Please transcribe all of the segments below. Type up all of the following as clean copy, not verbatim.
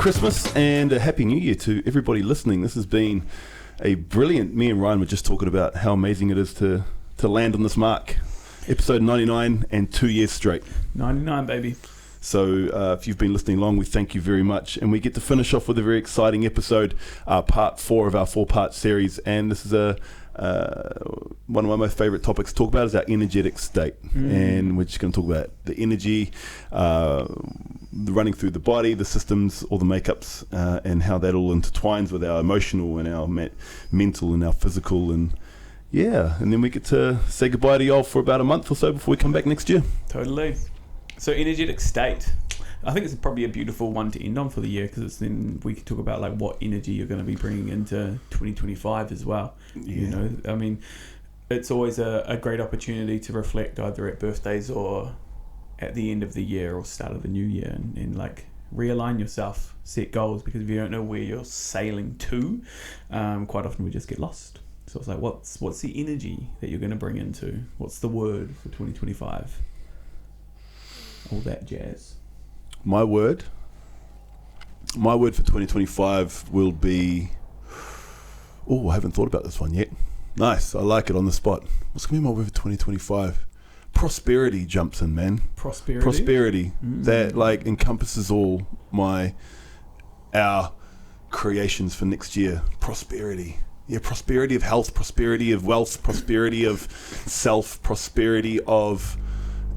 Christmas and a Happy New Year to everybody listening. This has been a brilliant, me and Ryan were just talking about how amazing it is to land on this mark. Episode 99 and 2 years straight. 99, baby. So if you've been listening along, we thank you very much. And we get to finish off with a very exciting episode, part 4 of our 4-part series. And this is one of my most favourite topics to talk about is our energetic state. And we're just going to talk about the energy, the running through the body, the systems, all the makeups, and how that all intertwines with our emotional and our mental and our physical. And yeah, and then we get to say goodbye to y'all for about a month or so before we come back next year. Totally. So energetic state, I think it's probably a beautiful one to end on for the year, because then we can talk about like what energy you're going to be bringing into 2025 as well. Yeah. You know, I mean, it's always a great opportunity to reflect either at birthdays or at the end of the year or start of the new year, and like realign yourself, set goals, because if you don't know where you're sailing to, quite often we just get lost. So it's like, what's the energy that you're going to bring into? What's the word for 2025? All that jazz. My word for 2025 will be... Oh, I haven't thought about this one yet. Nice, I like it on the spot. What's going to be my word for 2025? Prosperity jumps in, man. Prosperity. That like encompasses all our creations for next year. Prosperity. Yeah, prosperity of health, prosperity of wealth, prosperity of self, prosperity of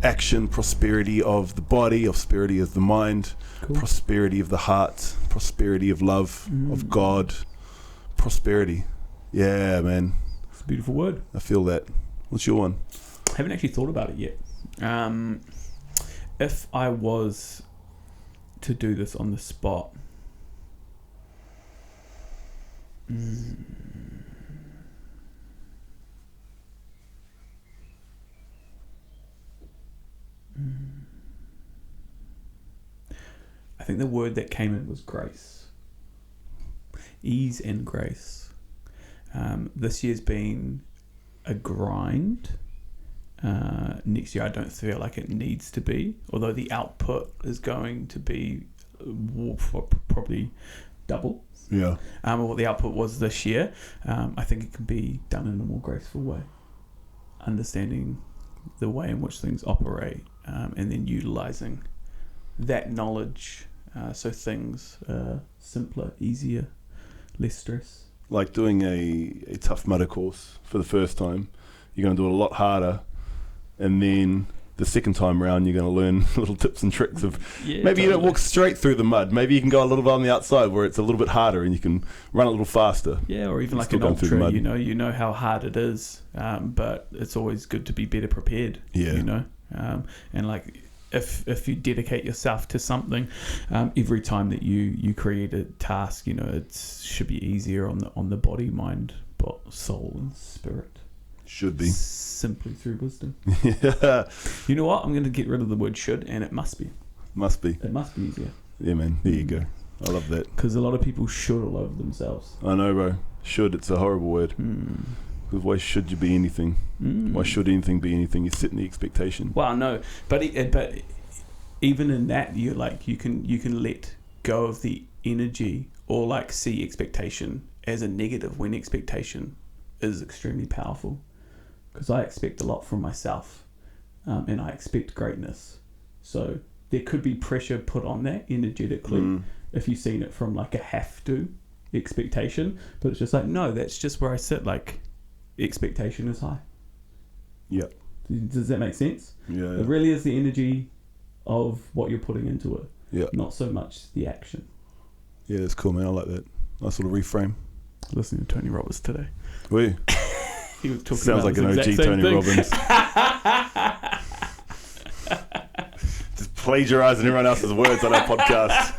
action, prosperity of the body, prosperity of the mind, prosperity of the heart, prosperity of love, of God, prosperity. Yeah, man. It's a beautiful word. I feel that. What's your one? I haven't actually thought about it yet. If I was to do this on the spot, I think the word that came in was grace. Ease and grace. This year's been a grind. Next year I don't feel like it needs to be, although the output is going to be probably double what the output was this year. I think it can be done in a more graceful way, understanding the way in which things operate, and then utilizing that knowledge so things are simpler, easier, less stress. Like doing a Tough Mudder course for the first time, you're going to do it a lot harder, and then the second time around you're going to learn little tips and tricks of maybe you don't walk straight through the mud, maybe you can go a little bit on the outside where it's a little bit harder and you can run a little faster. Yeah, or even like an ultra, you know how hard it is, but it's always good to be better prepared. Yeah. You know, and like if you dedicate yourself to something, every time that you create a task, you know, it should be easier on the body, mind, soul and spirit. Should be. Simply through wisdom. Yeah. You know what? I'm going to get rid of the word should, and it must be. Must be. It must be easier. Yeah, man. There you go. I love that. Because a lot of people should all over themselves. I know, bro. Should. It's a horrible word. Because why should you be anything? Why should anything be anything? You're setting the expectation. Well, no. But even in that, you can let go of the energy, or like see expectation as a negative, when expectation is extremely powerful. Because I expect a lot from myself, and I expect greatness. So there could be pressure put on that energetically if you've seen it from like a have to expectation. But it's just like, no, that's just where I sit. Like, expectation is high. Yeah. Does that make sense? Yeah. It really is the energy of what you're putting into it. Yeah. Not so much the action. Yeah, that's cool, man. I like that. Nice little reframe. Listening to Tony Robbins today. Were you? He was talking Sounds about like an OG Tony Robbins. Just plagiarising everyone else's words on our podcast.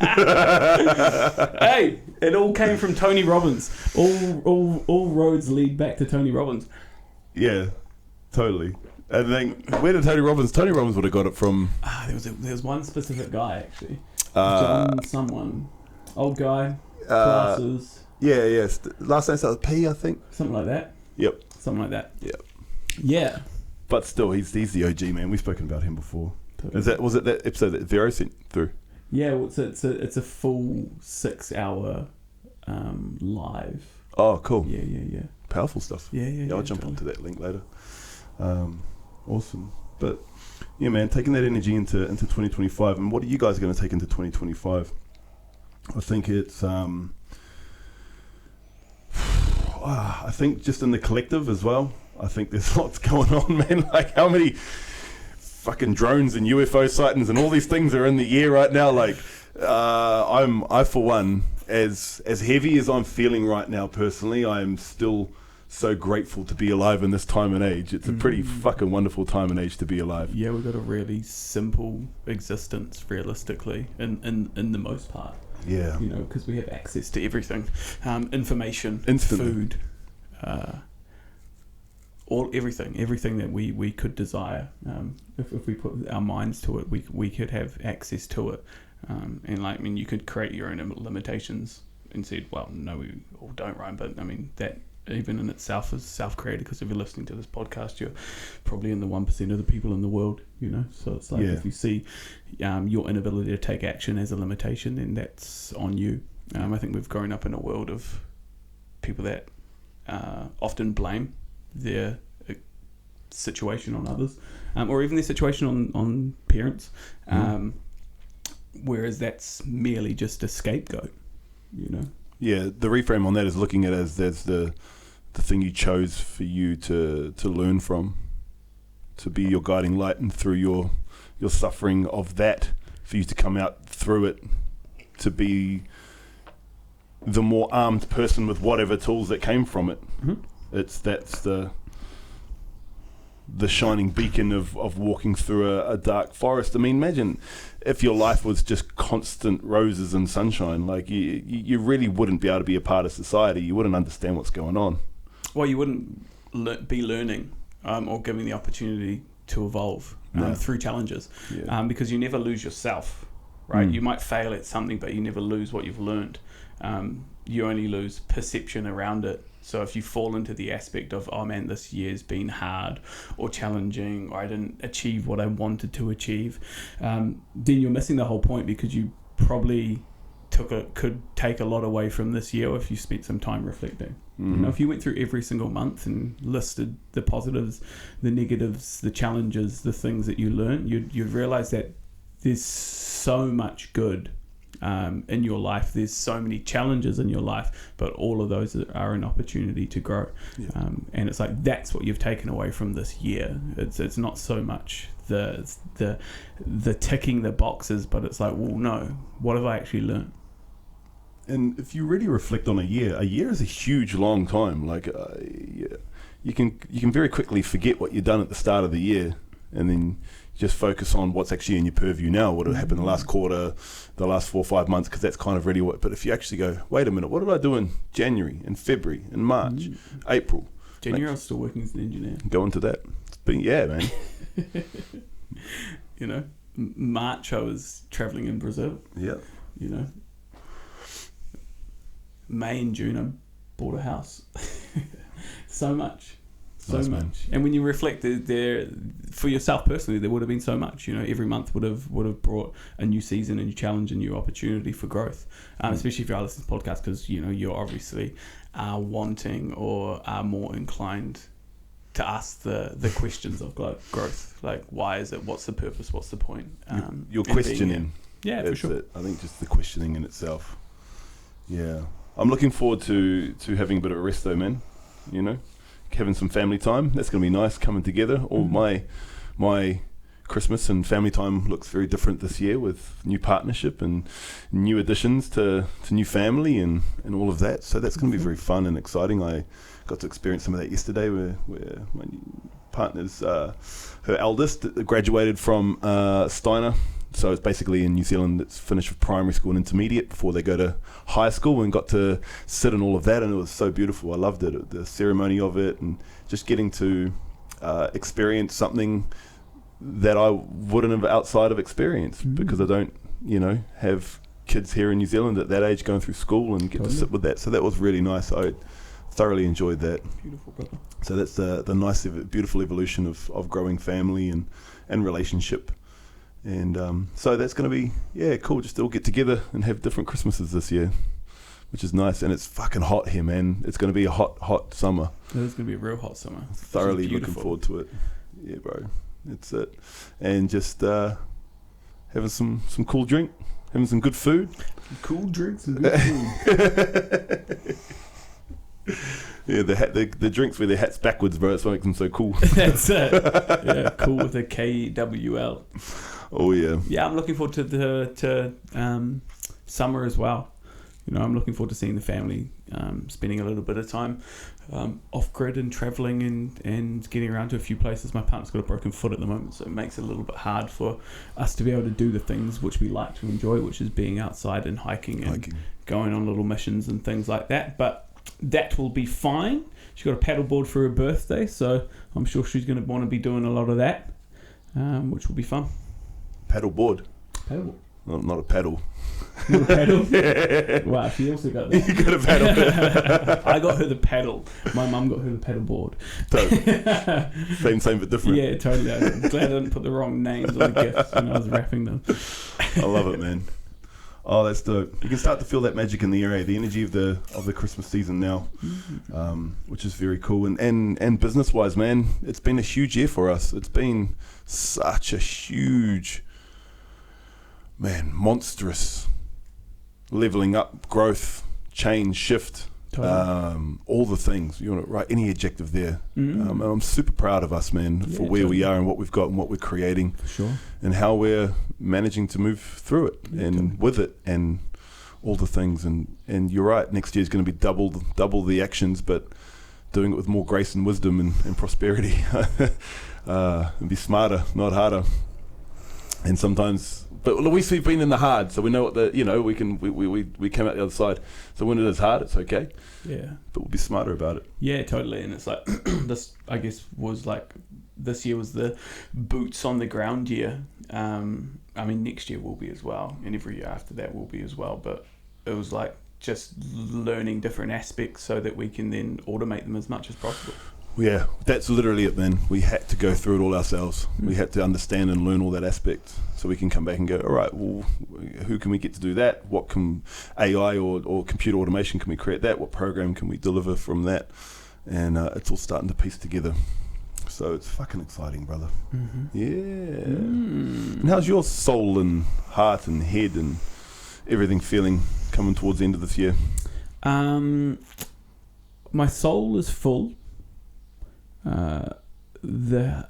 Hey, it all came from Tony Robbins. All roads lead back to Tony Robbins. Yeah, totally. And then where did Tony Robbins would have got it from? There was one specific guy actually. John someone. Old guy. Glasses. Yeah. Last name starts with P, I think. Something like that. Yep. Something like that. Yep. Yeah. But still, he's the OG, man. We've spoken about him before. Totally. Was it that episode that Vero sent through? Yeah, well, it's a full 6 hour live. Oh, cool. Yeah. Powerful stuff. Yeah. I'll jump totally. onto that link later. Awesome. But yeah, man, taking that energy into 2025, and what are you guys going to take into 2025? I think it's I think just in the collective as well. I think there's lots going on, man. Like how many fucking drones and UFO sightings and all these things are in the air right now. Like I for one, as heavy as I'm feeling right now personally, I am still so grateful to be alive in this time and age. It's a pretty fucking wonderful time and age to be alive. Yeah, we've got a really simple existence, realistically, in the most part. Yeah. You know, because we have access to everything, information, Instantly. food, everything that we could desire. If we put our minds to it, we could have access to it. And like, I mean, you could create your own limitations and said, well, no, we all don't, right? But I mean, that even in itself is self-created, because if you're listening to this podcast, you're probably in the 1% of the people in the world, you know? So it's like, if you see your inability to take action as a limitation, then that's on you. I think we've grown up in a world of people that often blame their situation on others, or even their situation on parents, whereas that's merely just a scapegoat, you know? Yeah, the reframe on that is looking at it as that's the thing you chose for you to learn from, to be your guiding light, and through your suffering of that, for you to come out through it, to be the more armed person with whatever tools that came from it. That's the shining beacon of walking through a dark forest. I mean, imagine if your life was just constant roses and sunshine. Like you really wouldn't be able to be a part of society. You wouldn't understand what's going on. Well, you wouldn't be learning or given the opportunity to evolve through challenges, because you never lose yourself, right? You might fail at something, but you never lose what you've learned. You only lose perception around it. So if you fall into the aspect of, oh man, this year's been hard or challenging, or I didn't achieve what I wanted to achieve, then you're missing the whole point, because you probably could take a lot away from this year if you spent some time reflecting. You know, if you went through every single month and listed the positives, the negatives, the challenges, the things that you learned, you'd realize that there's so much good in your life. There's so many challenges in your life, but all of those are an opportunity to grow. And it's like, that's what you've taken away from this year. It's not so much the ticking the boxes, but it's like, well, no, what have I actually learned? And if you really reflect on a year is a huge long time. Like you can very quickly forget what you've done at the start of the year, and then just focus on what's actually in your purview now, what happened the last quarter, the last 4 or 5 months, because that's kind of really what. But if you actually go, wait a minute, what did I do in January, in February, in March, April? January, I was still working as an engineer. Go into that. But yeah, man. You know, March I was traveling in Brazil. Yeah. You know, May and June I bought a house. So much. Nice, much. Man. And when you reflect there for yourself personally, there would have been so much. You know, every month would have brought a new season, a new challenge, a new opportunity for growth. Especially if you're listening to this podcast, because you know you're obviously wanting or are more inclined to ask the questions of growth. Like, why is it? What's the purpose? What's the point? You're questioning. Yeah, for sure. I think just the questioning in itself. Yeah, I'm looking forward to having a bit of a rest though, man. You know, having some family time. That's going to be nice, coming together. All my Christmas and family time looks very different this year, with new partnership and new additions to new family and all of that. So that's going to be very fun and exciting. I got to experience some of that yesterday, where my partner's her eldest graduated from Steiner. So it's basically in New Zealand, it's finished with primary school and intermediate before they go to high school, and got to sit in all of that, and it was so beautiful. I loved it, the ceremony of it, and just getting to experience something that I wouldn't have outside of experience, because I don't, have kids here in New Zealand at that age going through school and get to sit with that. So that was really nice. I thoroughly enjoyed that. Beautiful, brother. So that's the nice, beautiful evolution of growing family and relationship. And so that's going to be, cool. Just all get together and have different Christmases this year, which is nice. And it's fucking hot here, man. It's going to be a hot summer. It is going to be a real hot summer. Thoroughly looking forward to it. Yeah, bro. That's it. And just having some cool drink, having some good food. Cool drinks and good food. Yeah, the drinks with their hats backwards, bro. That's what makes them so cool. That's it. Yeah, cool with a KWL. Oh yeah. Yeah, I'm looking forward to summer as well. You know, I'm looking forward to seeing the family, spending a little bit of time off grid and travelling and getting around to a few places. My partner's got a broken foot at the moment, so it makes it a little bit hard for us to be able to do the things which we like to enjoy, which is being outside and hiking and going on little missions and things like that. But that will be fine. She's got a paddleboard for her birthday, so I'm sure she's going to want to be doing a lot of that, which will be fun. Paddleboard? Paddleboard. Not a paddle. Not a paddle? Yeah. Wow, she also got that. You got a paddle. I got her the paddle. My mum got her the paddleboard. Same but different. Yeah, totally. I'm glad I didn't put the wrong names on the gifts when I was wrapping them. I love it, man. Oh, that's dope. You can start to feel that magic in the air, the energy of the Christmas season now, which is very cool. And business wise, man, it's been a huge year for us. It's been such a huge, monstrous leveling up, growth, change, shift. Totally. All the things, you want to write any adjective there. And I'm super proud of us, man, for where we are and what we've got and what we're creating, For sure. and how we're managing to move through it and with it and all the things. And you're right, next year is going to be double the actions, but doing it with more grace and wisdom and prosperity. And be smarter, not harder. And sometimes, but at least we've been in the hard, so we know what we came out the other side. So when it is hard, it's okay. Yeah. But we'll be smarter about it. Yeah, totally. And it's like this, I guess, was like this year was the boots on the ground year. I mean, next year will be as well, and every year after that will be as well. But it was like just learning different aspects so that we can then automate them as much as possible. Yeah, that's literally it, man. We had to go through it all ourselves. We had to understand and learn all that aspect so we can come back and go, all right, well, who can we get to do that? What can AI or computer automation can we create that? What program can we deliver from that? And it's all starting to piece together. So it's fucking exciting, brother. Yeah. And how's your soul and heart and head and everything feeling coming towards the end of this year? My soul is full. The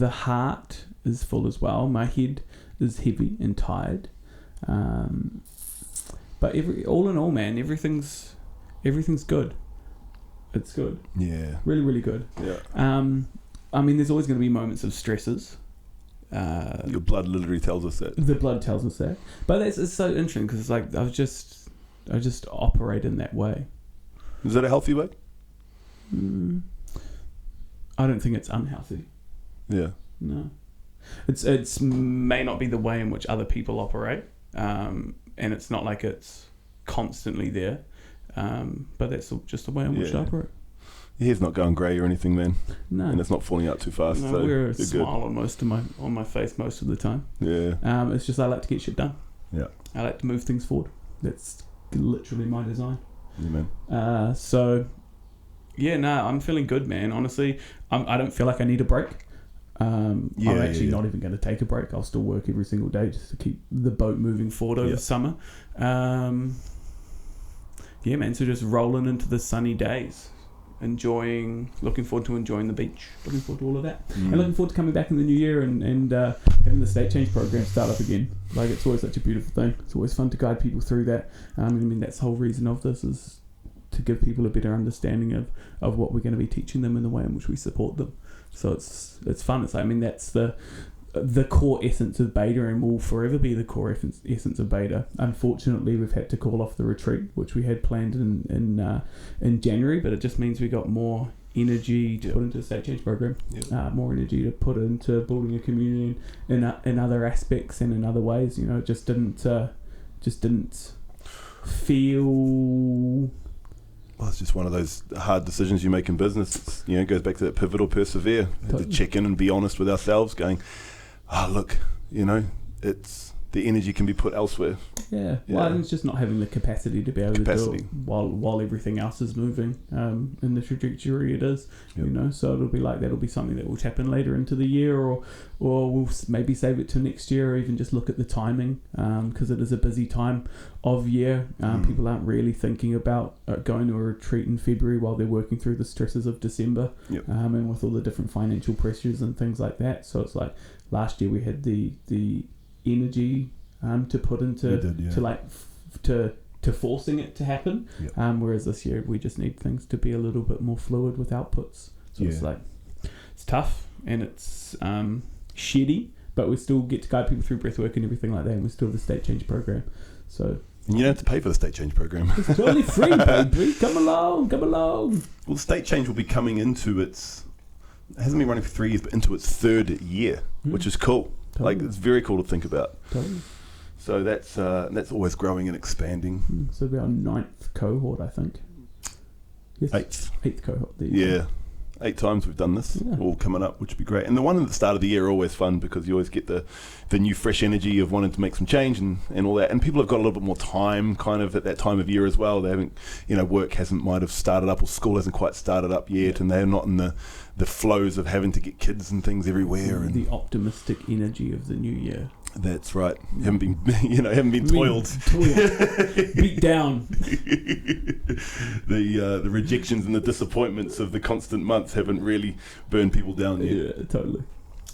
heart is full as well. My head is heavy and tired. But all in all, man, everything's good. It's good. Yeah. Really, really good. Yeah. I mean, there's always going to be moments of stresses. Your blood literally tells us that. The blood tells us that. But it's so interesting because it's like I just operate in that way. Is that a healthy way? I don't think it's unhealthy. Yeah. No. It's may not be the way in which other people operate, and it's not like it's constantly there, but that's just the way in which I operate. Your hair's not going grey or anything, man. No. And it's not falling out too fast. No, so we're a you're smile good. on my face most of the time. Yeah. It's just I like to get shit done. Yeah. I like to move things forward. That's literally my design. Yeah, man. So, yeah, no, I'm feeling good, man. Honestly, I don't feel like I need a break. I'm actually not even going to take a break. I'll still work every single day just to keep the boat moving forward over summer. Yeah, man. So just rolling into the sunny days, looking forward to enjoying the beach, looking forward to all of that, and looking forward to coming back in the new year and having the state change program start up again. Like, it's always such a beautiful thing. It's always fun to guide people through that. I mean, that's the whole reason of this is to give people a better understanding of what we're going to be teaching them and the way in which we support them. So it's fun. It's like, I mean, that's the core essence of beta and will forever be the core essence of beta. Unfortunately, we've had to call off the retreat, which we had planned in January, but it just means we got more energy to put into the state change program, more energy to put into building a community in other aspects and in other ways. You know, it just didn't feel. Well, it's just one of those hard decisions you make in business. It's, it goes back to that pivot or persevere. We had to check in and be honest with ourselves, going, look, it's the energy can be put elsewhere. Yeah. Well, I think it's just not having the capacity to be able to do it while everything else is moving in the trajectory it is. Yep. So it'll be like that'll be something that will happen later into the year, or we'll maybe save it to next year, or even just look at the timing because it is a busy time of year. People aren't really thinking about going to a retreat in February while they're working through the stresses of December. Yep. And with all the different financial pressures and things like that. So it's like last year we had the energy to put into to forcing it to happen, whereas this year we just need things to be a little bit more fluid with outputs. So it's like it's tough and it's shitty, but we still get to guide people through breathwork and everything like that, and we still have the state change program. So and you don't have to pay for the state change program. It's totally free, baby. Come along. Well, the state change will be coming into it hasn't been running for 3 years, but into its 3rd year, which is cool. Totally. Like, it's very cool to think about. Totally. So that's always growing and expanding. So we're on 9th cohort, I think. Yes. 8th cohort. Yeah. 8 times we've done this, all coming up, which would be great. And the one at the start of the year are always fun because you always get the new fresh energy of wanting to make some change and all that. And people have got a little bit more time kind of at that time of year as well. They haven't, work might have started up, or school hasn't quite started up yet, and they're not in the flows of having to get kids and things everywhere. And the optimistic energy of the new year. That's right. Haven't been toiled. Beat down. The rejections and the disappointments of the constant months haven't really burned people down yet. Yeah, totally.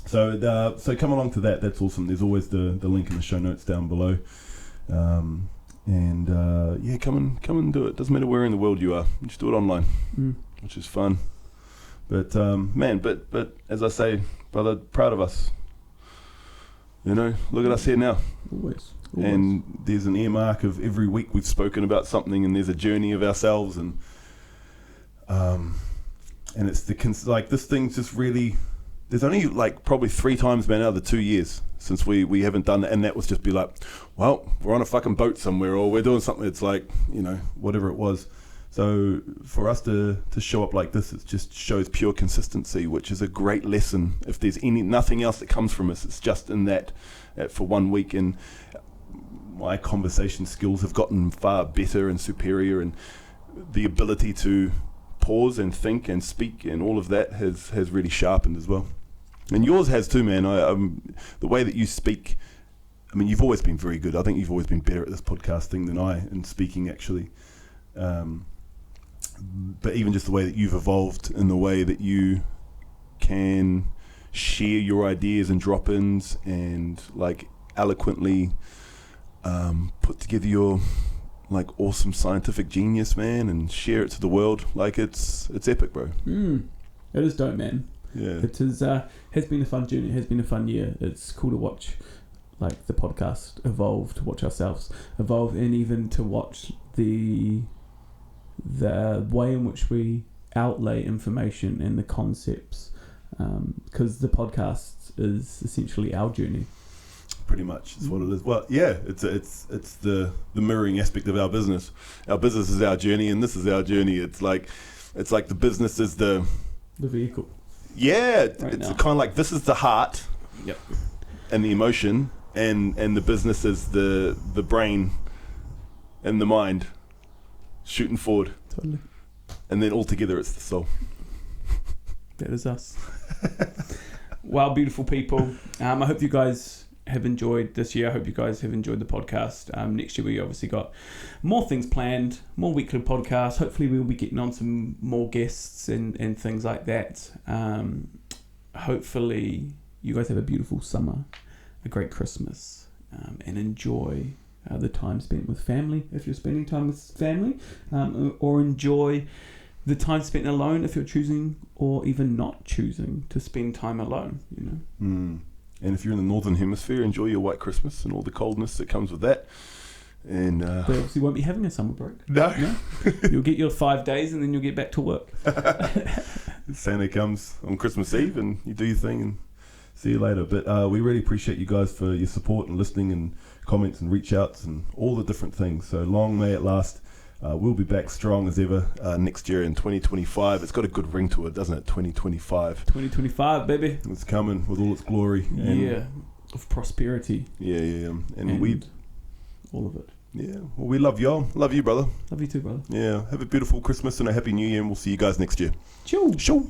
So come along to that. That's awesome. There's always the link in the show notes down below. Come and do it. Doesn't matter where in the world you are. Just do it online, which is fun. But but as I say, brother, proud of us. Look at us here now. Always. And there's an earmark of every week we've spoken about something, and there's a journey of ourselves, and it's this thing's just really. There's only probably 3 times been out of the 2 years since we haven't done it, and that was just be like, well, we're on a fucking boat somewhere, or we're doing something. It's like whatever it was. So for us to show up like this, it just shows pure consistency, which is a great lesson. If there's nothing else that comes from us, it's just in that for 1 week. And my conversation skills have gotten far better and superior, and the ability to pause and think and speak and all of that has really sharpened as well. And yours has too, man. The way that you speak, I mean, you've always been very good. I think you've always been better at this podcasting than I in speaking, actually. But even just the way that you've evolved in the way that you can share your ideas and drop-ins and eloquently put together your awesome scientific genius, man, and share it to the world. It's epic, bro. It is dope, man. Yeah. It is has been a fun journey. It has been a fun year. It's cool to watch the podcast evolve, to watch ourselves evolve, and even to watch the way in which we outlay information and the concepts, because the podcast is essentially our journey. Pretty much, it's what it is. Well, yeah, it's the mirroring aspect of our business. Our business is our journey, and this is our journey. It's like the business is the vehicle. Yeah, it's kind of like this is the heart, and the emotion, and the business is the brain and the mind. Shooting forward. Totally. And then all together it's the soul. That is us. Wow, beautiful people. I hope you guys have enjoyed this year. I hope you guys have enjoyed the podcast. Next year we obviously got more things planned, more weekly podcasts. Hopefully we'll be getting on some more guests and things like that. Hopefully you guys have a beautiful summer, a great Christmas, and enjoy the time spent with family if you're spending time with family, or enjoy the time spent alone if you're choosing or even not choosing to spend time alone, And if you're in the Northern Hemisphere, enjoy your white Christmas and all the coldness that comes with that. And but obviously you won't be having a summer break. No. You'll get your 5 days and then you'll get back to work. Santa comes on Christmas Eve and you do your thing and see you later. But we really appreciate you guys for your support and listening and comments and reach outs and all the different things. So long may it last. We'll be back strong as ever next year in 2025. It's got a good ring to it, doesn't it? 2025. 2025, baby. It's coming with all its glory. And of prosperity. Yeah. And we, all of it. yeah. Well, we love y'all. Love you, brother. Love you too, brother. Yeah. Have a beautiful Christmas and a happy New Year, and we'll see you guys next year. Ciao. Ciao.